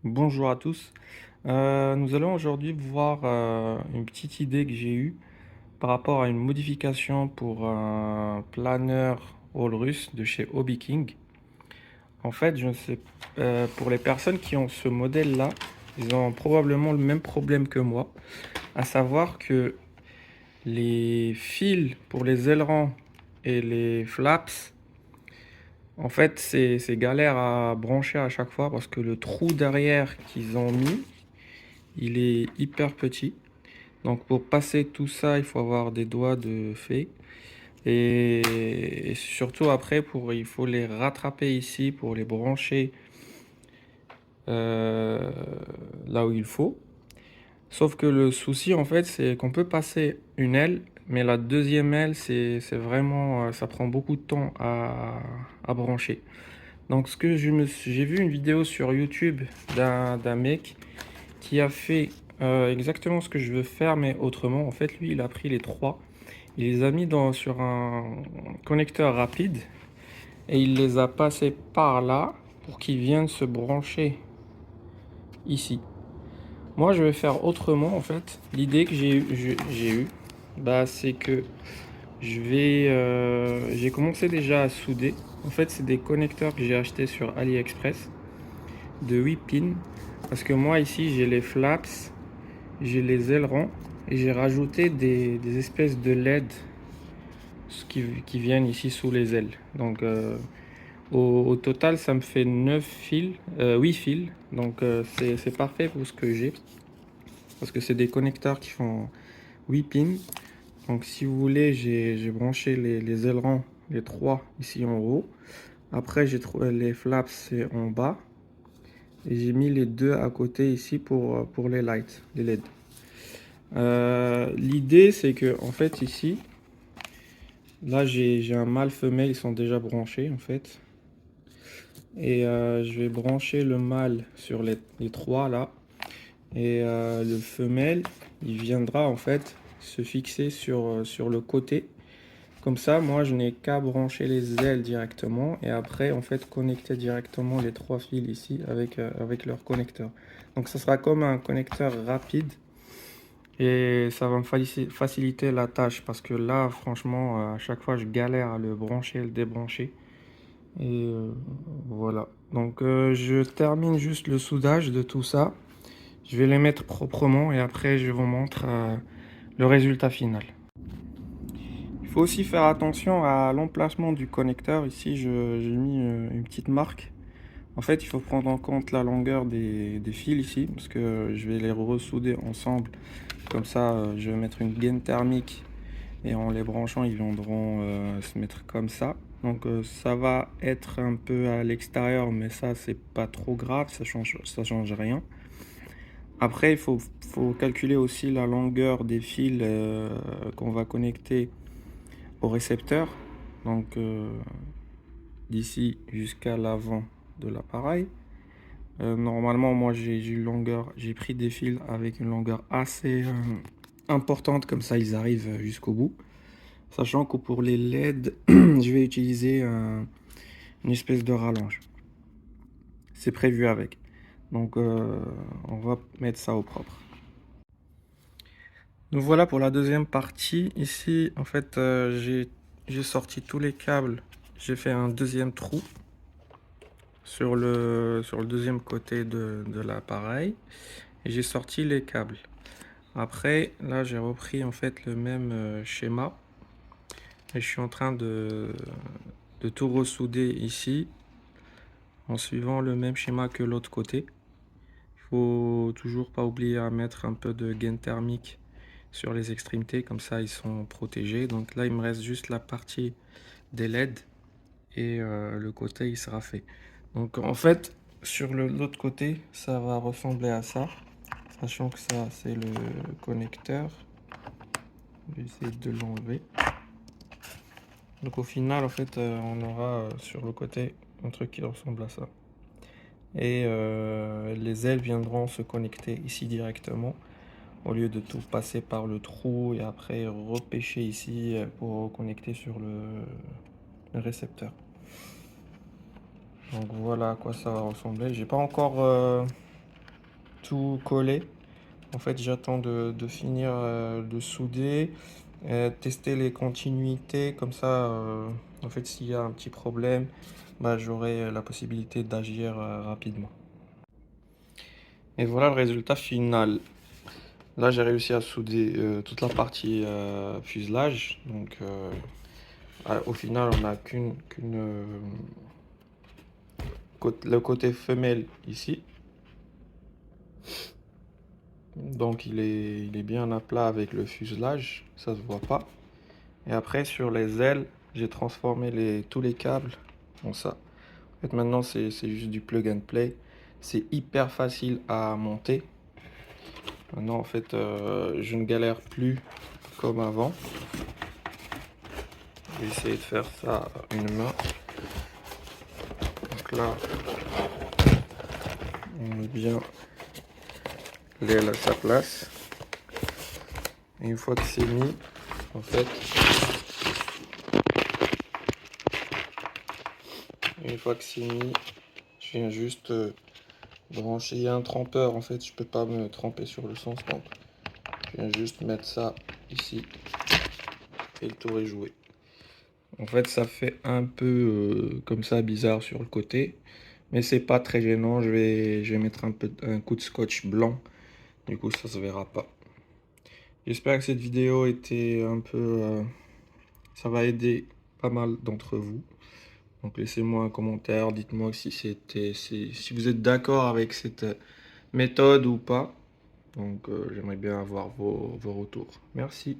Bonjour à tous. Nous allons aujourd'hui voir une petite idée que j'ai eue par rapport à une modification pour un planeur Allrusse de chez Hobby King. En fait, je ne sais, pour les personnes qui ont ce modèle-là, ils ont probablement le même problème que moi, à savoir que les fils pour les ailerons et les flaps, en fait, c'est galère à brancher à chaque fois parce que le trou derrière qu'ils ont mis, il est hyper petit. Donc pour passer tout ça, il faut avoir des doigts de fée. Et surtout après, il faut les rattraper ici pour les brancher euh, là où il faut. Sauf que le souci en fait, c'est qu'on peut passer une aile, mais la deuxième aile, c'est vraiment, ça prend beaucoup de temps à brancher. Donc j'ai vu une vidéo sur YouTube d'un mec qui a fait exactement ce que je veux faire, mais autrement. En fait, lui, il a pris les trois, il les a mis sur un connecteur rapide et il les a passés par là pour qu'ils viennent se brancher ici. Moi, je vais faire autrement en fait. L'idée que j'ai eu, bah, c'est que j'ai commencé déjà à souder. En fait, c'est des connecteurs que j'ai achetés sur AliExpress de 8 pins. Parce que moi, ici, j'ai les flaps, j'ai les ailerons et j'ai rajouté des espèces de LED qui viennent ici sous les ailes. Donc, au total, ça me fait 9 fils, 8 fils. Donc, c'est parfait pour ce que j'ai. Parce que c'est des connecteurs qui font 8 pins. Donc, si vous voulez, j'ai branché les ailerons, les trois ici en haut. Après, j'ai trouvé les flaps, c'est en bas. Et j'ai mis les deux à côté ici pour les lights, les LED. L'idée, c'est que, en fait, ici, là, j'ai un mâle femelle, ils sont déjà branchés, en fait. Et je vais brancher le mâle sur les trois, là. Et le femelle, il viendra, en fait, se fixer sur le côté. Comme ça, moi, je n'ai qu'à brancher les ailes directement. Et après, en fait, connecter directement les trois fils ici avec leur connecteur. Donc, ça sera comme un connecteur rapide. Et ça va me faciliter la tâche parce que là, franchement, à chaque fois, je galère à le brancher et le débrancher. Et voilà. Donc, je termine juste le soudage de tout ça. Je vais les mettre proprement et après, je vous montre le résultat final. Il faut aussi faire attention à l'emplacement du connecteur. Ici, j'ai mis une petite marque. En fait, il faut prendre en compte la longueur des fils ici parce que je vais les ressouder ensemble. Comme ça, je vais mettre une gaine thermique et en les branchant, ils viendront se mettre comme ça. Donc ça va être un peu à l'extérieur, mais ça, c'est pas trop grave, ça change rien. Après, faut calculer aussi la longueur des fils qu'on va connecter au récepteur. Donc d'ici jusqu'à l'avant de l'appareil. Normalement, moi j'ai pris des fils avec une longueur assez importante, comme ça ils arrivent jusqu'au bout. Sachant que pour les LED, je vais utiliser une espèce de rallonge. C'est prévu avec. Donc on va mettre ça au propre. Donc voilà pour la deuxième partie. Ici, en fait, j'ai sorti tous les câbles. J'ai fait un deuxième trou sur le deuxième côté de l'appareil. Et j'ai sorti les câbles. Après, là, j'ai repris en fait le même schéma. Et je suis en train de tout ressouder ici en suivant le même schéma que l'autre côté. Il faut toujours pas oublier à mettre un peu de gaine thermique sur les extrémités, comme ça ils sont protégés. Donc là, il me reste juste la partie des LED et le côté il sera fait. Donc en fait, sur l'autre côté, ça va ressembler à ça, sachant que ça c'est le connecteur. Je vais essayer de l'enlever. Donc au final, en fait, on aura sur le côté un truc qui ressemble à ça. Et les ailes viendront se connecter ici directement au lieu de tout passer par le trou et après repêcher ici pour connecter sur le récepteur. Donc voilà à quoi ça va ressembler. J'ai pas encore tout collé. En fait, j'attends de finir de souder, tester les continuités. Comme ça, en fait, s'il y a un petit problème, bah, j'aurai la possibilité d'agir rapidement. Et voilà le résultat final. Là, j'ai réussi à souder toute la partie fuselage. Donc, au final, on n'a le côté femelle ici. Donc, il est bien à plat avec le fuselage. Ça se voit pas. Et après, sur les ailes, j'ai transformé tous les câbles en ça. En fait, maintenant, c'est juste du plug and play. C'est hyper facile à monter. Maintenant, en fait, je ne galère plus comme avant. Je vais essayer de faire ça à une main. Donc là, on met bien l'aile à sa place. Et une fois que c'est mis, en fait, je viens juste brancher. Il y a un trempeur, en fait, je peux pas me tremper sur le sens, donc je viens juste mettre ça ici et le tour est joué. En fait, ça fait un peu comme ça bizarre sur le côté, mais c'est pas très gênant. Je vais mettre un coup de scotch blanc, du coup ça se verra pas. J'espère que cette vidéo était un peu, ça va aider pas mal d'entre vous. Donc laissez-moi un commentaire, dites-moi si vous êtes d'accord avec cette méthode ou pas. Donc j'aimerais bien avoir vos retours. Merci.